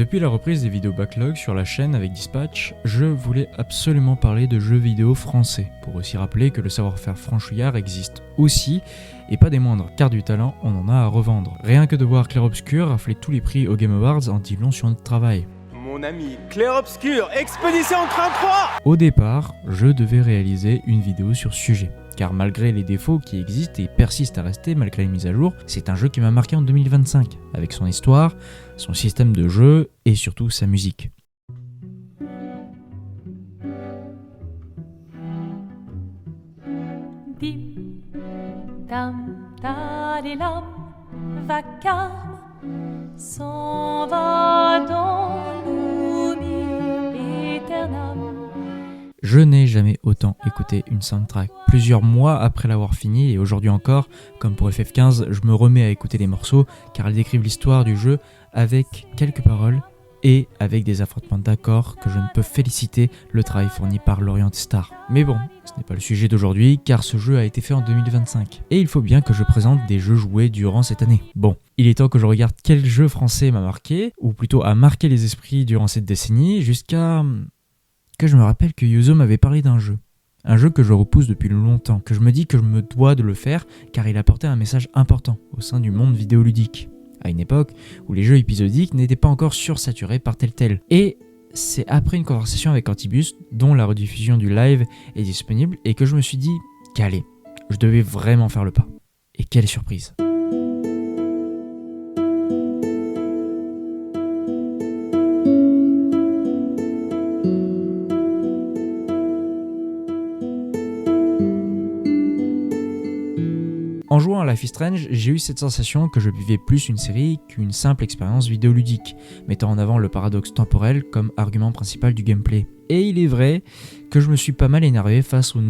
Depuis la reprise des vidéos backlog sur la chaîne avec Dispatch, je voulais absolument parler de jeux vidéo français, pour aussi rappeler que le savoir-faire franchouillard existe aussi, et pas des moindres, car du talent on en a à revendre. Rien que de voir Clair Obscur rafler tous les prix aux Game Awards en dit long sur notre travail. Mon ami, Clair Obscur, Expédition Train 3 ! Au départ, je devais réaliser une vidéo sur ce sujet, car malgré les défauts qui existent et persistent à rester malgré les mises à jour, c'est un jeu qui m'a marqué en 2025, avec son histoire, son système de jeu et surtout sa musique. Dim, dam, dalilam, vacarme, s'en va dans l'oubli éternel. Je n'ai jamais autant écouté une soundtrack. Plusieurs mois après l'avoir fini et aujourd'hui encore, comme pour FF15, je me remets à écouter les morceaux car ils décrivent l'histoire du jeu avec quelques paroles et avec des affrontements d'accords que je ne peux féliciter le travail fourni par Lorient Star. Mais bon, ce n'est pas le sujet d'aujourd'hui car ce jeu a été fait en 2025 et il faut bien que je présente des jeux joués durant cette année. Bon, il est temps que je regarde quel jeu français m'a marqué, ou plutôt a marqué les esprits durant cette décennie jusqu'à que je me rappelle que Yuzo m'avait parlé d'un jeu. Un jeu que je repousse depuis longtemps, que je me dis que je me dois de le faire car il apportait un message important au sein du monde vidéoludique, à une époque où les jeux épisodiques n'étaient pas encore sursaturés par tel. Et c'est après une conversation avec Antibus, dont la rediffusion du live est disponible, et que je me suis dit qu'allez, je devais vraiment faire le pas. Et quelle surprise! En jouant à Life is Strange, j'ai eu cette sensation que je vivais plus une série qu'une simple expérience vidéoludique, mettant en avant le paradoxe temporel comme argument principal du gameplay. Et il est vrai que je me suis pas mal énervé face aux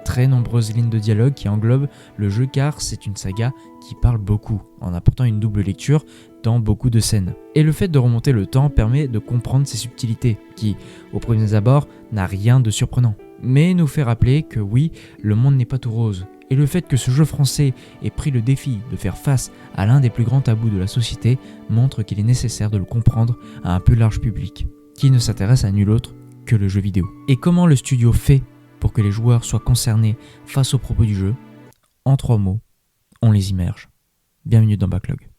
très nombreuses lignes de dialogue qui englobent le jeu car c'est une saga qui parle beaucoup, en apportant une double lecture dans beaucoup de scènes. Et le fait de remonter le temps permet de comprendre ces subtilités, qui, au premier abord, n'a rien de surprenant, mais nous fait rappeler que oui, le monde n'est pas tout rose. Et le fait que ce jeu français ait pris le défi de faire face à l'un des plus grands tabous de la société montre qu'il est nécessaire de le comprendre à un plus large public, qui ne s'intéresse à nul autre que le jeu vidéo. Et comment le studio fait pour que les joueurs soient concernés face aux propos du jeu? En 3 mots, on les immerge. Bienvenue dans Backlog.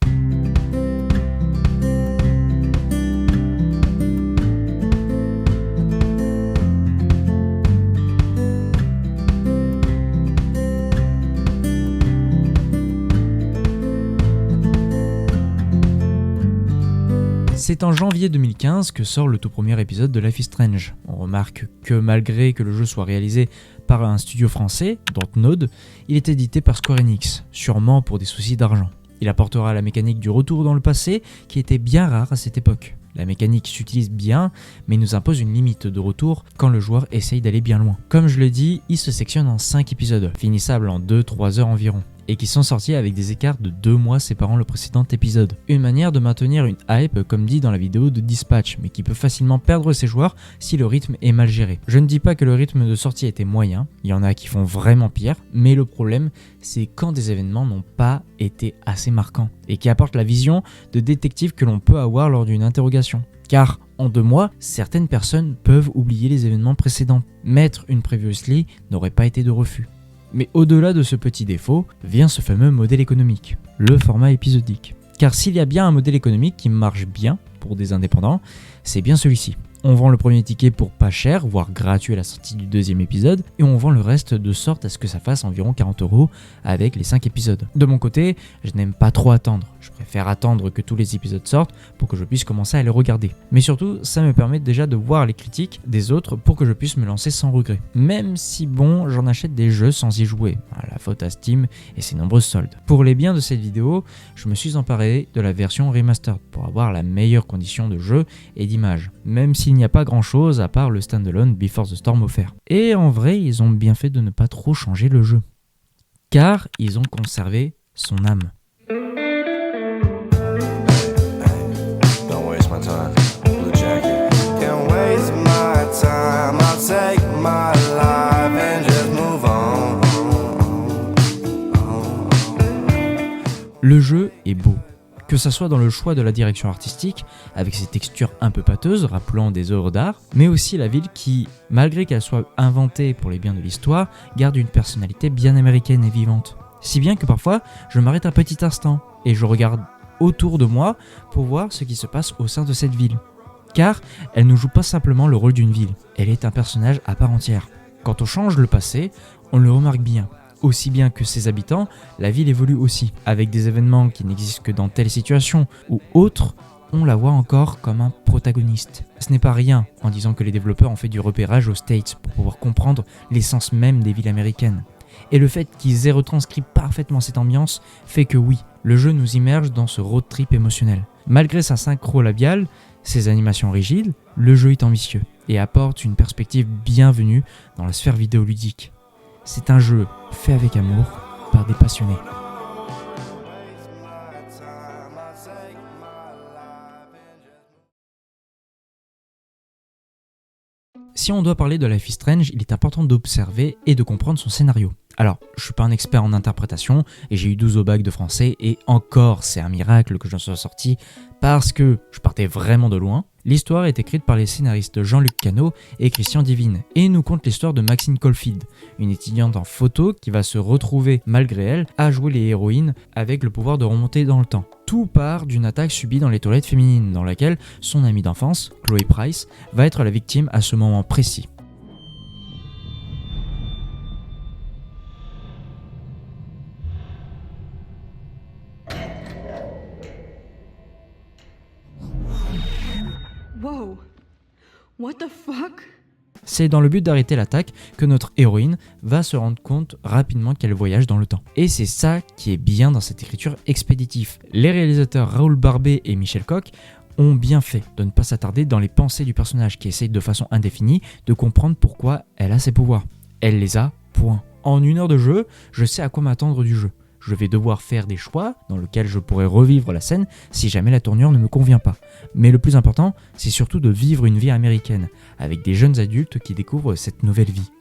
C'est en janvier 2015 que sort le tout premier épisode de Life is Strange. On remarque que malgré que le jeu soit réalisé par un studio français, Dontnod, il est édité par Square Enix, sûrement pour des soucis d'argent. Il apportera la mécanique du retour dans le passé qui était bien rare à cette époque. La mécanique s'utilise bien, mais nous impose une limite de retour quand le joueur essaye d'aller bien loin. Comme je l'ai dit, il se sectionne en 5 épisodes, finissables en 2-3 heures environ, et qui sont sortis avec des écarts de 2 mois séparant le précédent épisode. Une manière de maintenir une hype comme dit dans la vidéo de Dispatch, mais qui peut facilement perdre ses joueurs si le rythme est mal géré. Je ne dis pas que le rythme de sortie était moyen, il y en a qui font vraiment pire, mais le problème c'est quand des événements n'ont pas été assez marquants, et qui apportent la vision de détective que l'on peut avoir lors d'une interrogation. Car en 2 mois, certaines personnes peuvent oublier les événements précédents. Mettre une previously n'aurait pas été de refus. Mais au-delà de ce petit défaut, vient ce fameux modèle économique, le format épisodique. Car s'il y a bien un modèle économique qui marche bien pour des indépendants, c'est bien celui-ci. On vend le premier ticket pour pas cher, voire gratuit à la sortie du 2e épisode, et on vend le reste de sorte à ce que ça fasse environ 40€ avec les 5 épisodes. De mon côté, je n'aime pas trop attendre. Je préfère attendre que tous les épisodes sortent pour que je puisse commencer à les regarder. Mais surtout, ça me permet déjà de voir les critiques des autres pour que je puisse me lancer sans regret. Même si bon, j'en achète des jeux sans y jouer, à la faute à Steam et ses nombreuses soldes. Pour les biens de cette vidéo, je me suis emparé de la version remastered pour avoir la meilleure condition de jeu et d'image, même s'il n'y a pas grand chose à part le standalone Before the Storm offert. Et en vrai, ils ont bien fait de ne pas trop changer le jeu, car ils ont conservé son âme. Le jeu est beau, Que ça soit dans le choix de la direction artistique, avec ses textures un peu pâteuses, rappelant des œuvres d'art, mais aussi la ville qui, malgré qu'elle soit inventée pour les biens de l'histoire, garde une personnalité bien américaine et vivante. Si bien que parfois, je m'arrête un petit instant et je regarde autour de moi pour voir ce qui se passe au sein de cette ville. Car elle ne joue pas simplement le rôle d'une ville, elle est un personnage à part entière. Quand on change le passé, on le remarque bien. Aussi bien que ses habitants, la ville évolue aussi, avec des événements qui n'existent que dans telle situation ou autre, on la voit encore comme un protagoniste. Ce n'est pas rien en disant que les développeurs ont fait du repérage aux States pour pouvoir comprendre l'essence même des villes américaines. Et le fait qu'ils aient retranscrit parfaitement cette ambiance fait que oui, le jeu nous immerge dans ce road trip émotionnel. Malgré sa synchro labiale, ses animations rigides, le jeu est ambitieux et apporte une perspective bienvenue dans la sphère vidéoludique. C'est un jeu fait avec amour par des passionnés. Si on doit parler de Life is Strange, il est important d'observer et de comprendre son scénario. Alors, je suis pas un expert en interprétation et j'ai eu 12 au bac de français et encore, c'est un miracle que j'en sois sorti parce que je partais vraiment de loin. L'histoire est écrite par les scénaristes Jean-Luc Cano et Christian Divine et nous conte l'histoire de Maxine Caulfield, une étudiante en photo qui va se retrouver, malgré elle, à jouer les héroïnes avec le pouvoir de remonter dans le temps. Tout part d'une attaque subie dans les toilettes féminines dans laquelle son amie d'enfance, Chloé Price, va être la victime à ce moment précis. Whoa. What the fuck? C'est dans le but d'arrêter l'attaque que notre héroïne va se rendre compte rapidement qu'elle voyage dans le temps. Et c'est ça qui est bien dans cette écriture expéditive. Les réalisateurs Raoul Barbé et Michel Coq ont bien fait de ne pas s'attarder dans les pensées du personnage qui essaye de façon indéfinie de comprendre pourquoi elle a ses pouvoirs. Elle les a, point. En 1 heure de jeu, je sais à quoi m'attendre du jeu. Je vais devoir faire des choix dans lesquels je pourrais revivre la scène si jamais la tournure ne me convient pas. Mais le plus important, c'est surtout de vivre une vie américaine, avec des jeunes adultes qui découvrent cette nouvelle vie.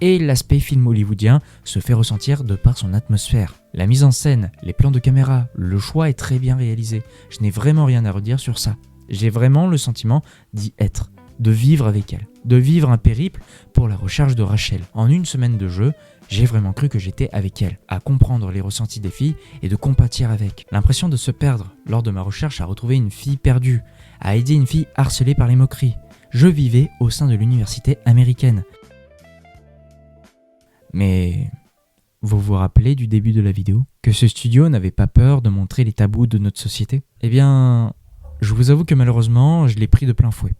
Et l'aspect film hollywoodien se fait ressentir de par son atmosphère. La mise en scène, les plans de caméra, le choix est très bien réalisé. Je n'ai vraiment rien à redire sur ça. J'ai vraiment le sentiment d'y être, de vivre avec elle, de vivre un périple pour la recherche de Rachel. En 1 semaine de jeu, j'ai vraiment cru que j'étais avec elle, à comprendre les ressentis des filles et de compatir avec. L'impression de se perdre lors de ma recherche à retrouver une fille perdue, à aider une fille harcelée par les moqueries. Je vivais au sein de l'université américaine. Mais vous vous rappelez du début de la vidéo? Que ce studio n'avait pas peur de montrer les tabous de notre société? Eh bien, je vous avoue que malheureusement, je l'ai pris de plein fouet.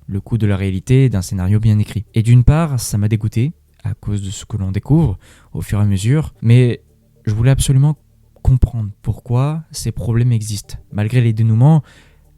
Le coup de la réalité d'un scénario bien écrit. Et d'une part, ça m'a dégoûté, à cause de ce que l'on découvre au fur et à mesure, mais je voulais absolument comprendre pourquoi ces problèmes existent, malgré les dénouements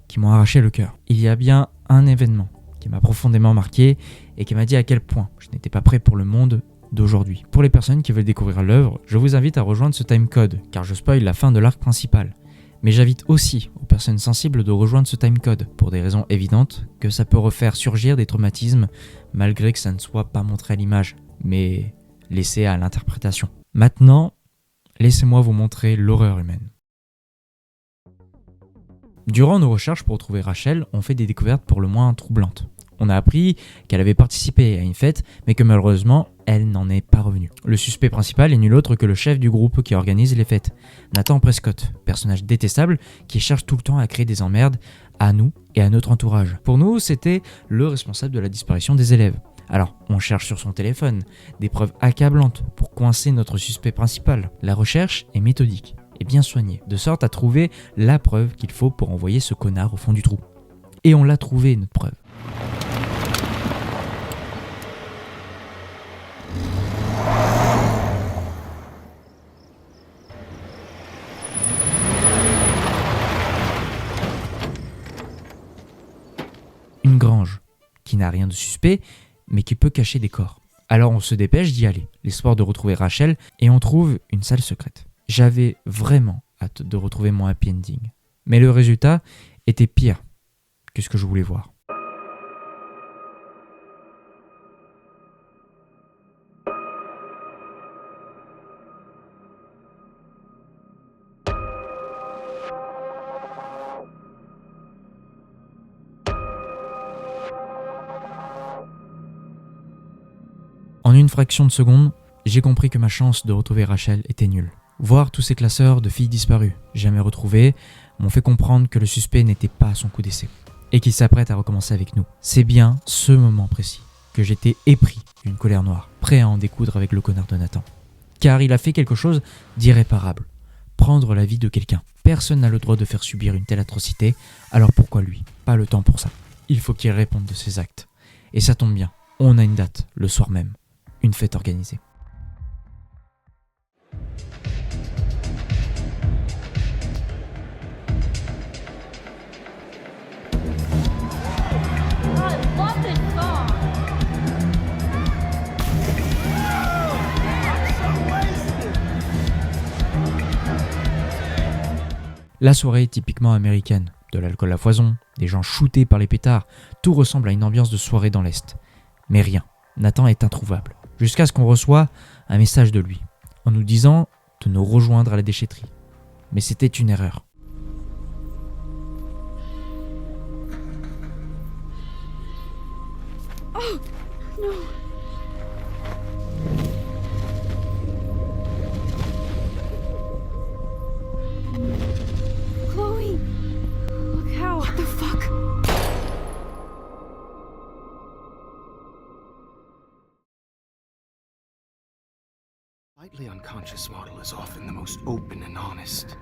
qui m'ont arraché le cœur. Il y a bien un événement qui m'a profondément marqué et qui m'a dit à quel point je n'étais pas prêt pour le monde d'aujourd'hui. Pour les personnes qui veulent découvrir l'œuvre, je vous invite à rejoindre ce timecode, car je spoil la fin de l'arc principal. Mais j'invite aussi aux personnes sensibles de rejoindre ce timecode, pour des raisons évidentes que ça peut refaire surgir des traumatismes, malgré que ça ne soit pas montré à l'image, mais laissé à l'interprétation. Maintenant, laissez-moi vous montrer l'horreur humaine. Durant nos recherches pour trouver Rachel, on fait des découvertes pour le moins troublantes. On a appris qu'elle avait participé à une fête, mais que malheureusement, elle n'en est pas revenue. Le suspect principal est nul autre que le chef du groupe qui organise les fêtes, Nathan Prescott, personnage détestable qui cherche tout le temps à créer des emmerdes à nous et à notre entourage. Pour nous, c'était le responsable de la disparition des élèves. Alors, on cherche sur son téléphone des preuves accablantes pour coincer notre suspect principal. La recherche est méthodique et bien soignée, de sorte à trouver la preuve qu'il faut pour envoyer ce connard au fond du trou. Et on l'a trouvé, notre preuve. Une grange qui n'a rien de suspect, mais qui peut cacher des corps. Alors on se dépêche d'y aller, l'espoir de retrouver Rachel, et on trouve une salle secrète. J'avais vraiment hâte de retrouver mon happy ending. Mais le résultat était pire que ce que je voulais voir. En une fraction de seconde, j'ai compris que ma chance de retrouver Rachel était nulle. Voir tous ces classeurs de filles disparues, jamais retrouvées, m'ont fait comprendre que le suspect n'était pas à son coup d'essai et qu'il s'apprête à recommencer avec nous. C'est bien ce moment précis que j'étais épris d'une colère noire, prêt à en découdre avec le connard de Nathan. Car il a fait quelque chose d'irréparable. Prendre la vie de quelqu'un. Personne n'a le droit de faire subir une telle atrocité, alors pourquoi lui ? Pas le temps pour ça. Il faut qu'il réponde de ses actes. Et ça tombe bien, on a une date, le soir même. Une fête organisée. La soirée est typiquement américaine. De l'alcool à foison, des gens shootés par les pétards, tout ressemble à une ambiance de soirée dans l'Est. Mais rien, Nathan est introuvable. Jusqu'à ce qu'on reçoive un message de lui, en nous disant de nous rejoindre à la déchetterie. Mais c'était une erreur. Oh, no. Chloe! Look how. What the fuck? Lightly unconscious model is often the most open and honest.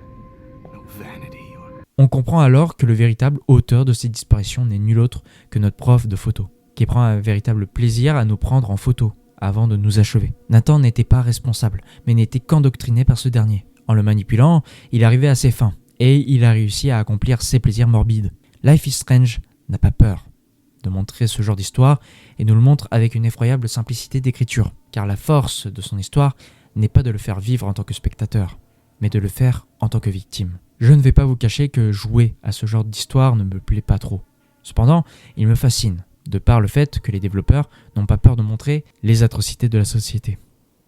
No vanity or... On comprend alors que le véritable auteur de ces disparitions n'est nul autre que notre prof de photo, qui prend un véritable plaisir à nous prendre en photo avant de nous achever. Nathan n'était pas responsable, mais n'était qu'endoctriné par ce dernier. En le manipulant, il arrivait à ses fins, et il a réussi à accomplir ses plaisirs morbides. Life is Strange n'a pas peur de montrer ce genre d'histoire, et nous le montre avec une effroyable simplicité d'écriture, car la force de son histoire n'est pas de le faire vivre en tant que spectateur, mais de le faire en tant que victime. Je ne vais pas vous cacher que jouer à ce genre d'histoire ne me plaît pas trop. Cependant, il me fascine, de par le fait que les développeurs n'ont pas peur de montrer les atrocités de la société.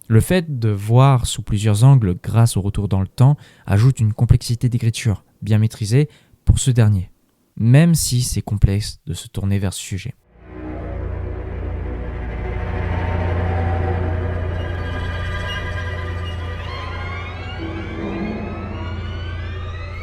Le fait de voir sous plusieurs angles grâce au retour dans le temps ajoute une complexité d'écriture bien maîtrisée pour ce dernier, même si c'est complexe de se tourner vers ce sujet.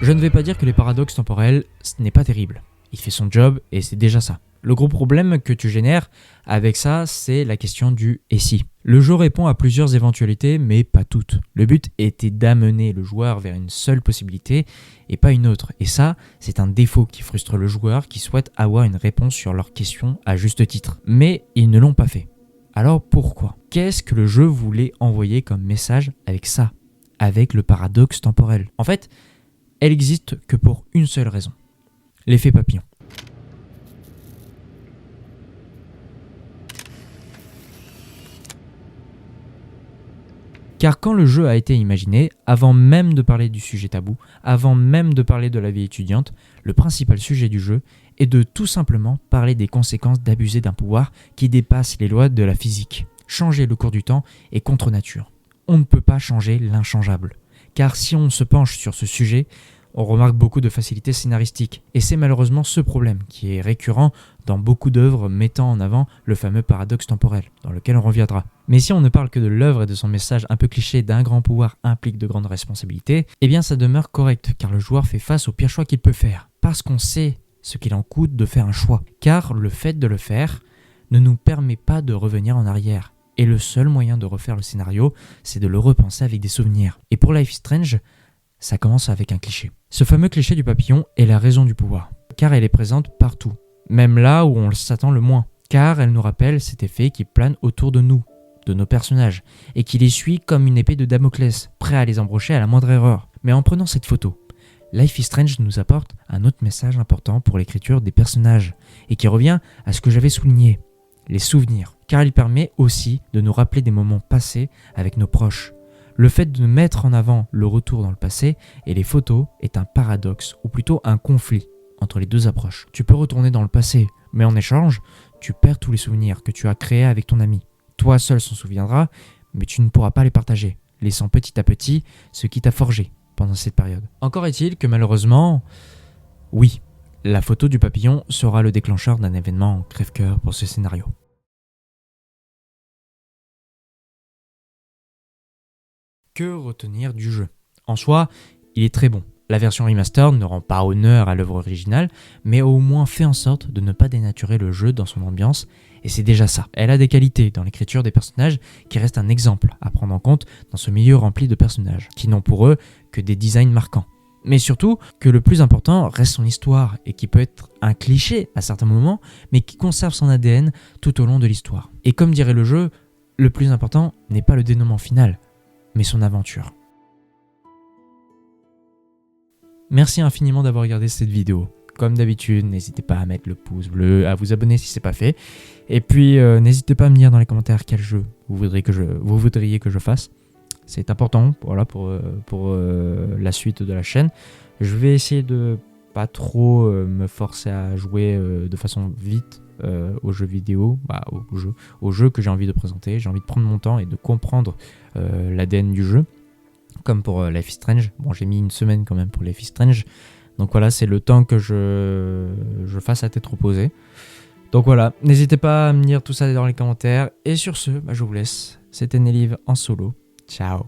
Je ne vais pas dire que les paradoxes temporels, ce n'est pas terrible. Il fait son job et c'est déjà ça. Le gros problème que tu génères avec ça, c'est la question du « et si ». Le jeu répond à plusieurs éventualités, mais pas toutes. Le but était d'amener le joueur vers une seule possibilité et pas une autre. Et ça, c'est un défaut qui frustre le joueur qui souhaite avoir une réponse sur leurs questions à juste titre. Mais ils ne l'ont pas fait. Alors pourquoi ? Qu'est-ce que le jeu voulait envoyer comme message avec ça ? Avec le paradoxe temporel ? En fait, elle existe que pour une seule raison. L'effet papillon. Car quand le jeu a été imaginé, avant même de parler du sujet tabou, avant même de parler de la vie étudiante, le principal sujet du jeu est de tout simplement parler des conséquences d'abuser d'un pouvoir qui dépasse les lois de la physique. Changer le cours du temps est contre nature. On ne peut pas changer l'inchangeable. Car si on se penche sur ce sujet, on remarque beaucoup de facilité scénaristique. Et c'est malheureusement ce problème qui est récurrent dans beaucoup d'œuvres mettant en avant le fameux paradoxe temporel, dans lequel on reviendra. Mais si on ne parle que de l'œuvre et de son message un peu cliché d'un grand pouvoir implique de grandes responsabilités, eh bien ça demeure correct, car le joueur fait face au pire choix qu'il peut faire. Parce qu'on sait ce qu'il en coûte de faire un choix. Car le fait de le faire ne nous permet pas de revenir en arrière. Et le seul moyen de refaire le scénario, c'est de le repenser avec des souvenirs. Et pour Life is Strange, ça commence avec un cliché. Ce fameux cliché du papillon est la raison du pouvoir, car elle est présente partout, même là où on s'attend le moins, car elle nous rappelle cet effet qui plane autour de nous, de nos personnages, et qui les suit comme une épée de Damoclès, prêt à les embrocher à la moindre erreur. Mais en prenant cette photo, Life is Strange nous apporte un autre message important pour l'écriture des personnages, et qui revient à ce que j'avais souligné, les souvenirs, car il permet aussi de nous rappeler des moments passés avec nos proches. Le fait de mettre en avant le retour dans le passé et les photos est un paradoxe, ou plutôt un conflit entre les deux approches. Tu peux retourner dans le passé, mais en échange, tu perds tous les souvenirs que tu as créés avec ton ami. Toi seul s'en souviendras, mais tu ne pourras pas les partager, laissant petit à petit ce qui t'a forgé pendant cette période. Encore est-il que malheureusement, oui, la photo du papillon sera le déclencheur d'un événement crève-cœur pour ce scénario. Que retenir du jeu ? En soi, il est très bon. La version remastered ne rend pas honneur à l'œuvre originale, mais a au moins fait en sorte de ne pas dénaturer le jeu dans son ambiance, et c'est déjà ça. Elle a des qualités dans l'écriture des personnages qui restent un exemple à prendre en compte dans ce milieu rempli de personnages, qui n'ont pour eux que des designs marquants. Mais surtout, que le plus important reste son histoire, et qui peut être un cliché à certains moments, mais qui conserve son ADN tout au long de l'histoire. Et comme dirait le jeu, le plus important n'est pas le dénouement final, mais son aventure. Merci infiniment d'avoir regardé cette vidéo. Comme d'habitude, n'hésitez pas à mettre le pouce bleu, à vous abonner si ce n'est pas fait. Et puis, n'hésitez pas à me dire dans les commentaires quel jeu vous voudriez que je fasse. C'est important voilà, pour la suite de la chaîne. Je vais essayer de pas trop me forcer à jouer de façon vite aux jeux vidéo, aux jeux que j'ai envie de présenter. J'ai envie de prendre mon temps et de comprendre l'ADN du jeu. Comme pour Life is Strange. Bon, j'ai mis une semaine quand même pour Life is Strange. Donc voilà, c'est le temps que je fasse à tête reposée. Donc voilà, n'hésitez pas à me dire tout ça dans les commentaires. Et sur ce, je vous laisse. C'était Nelive en solo. Ciao.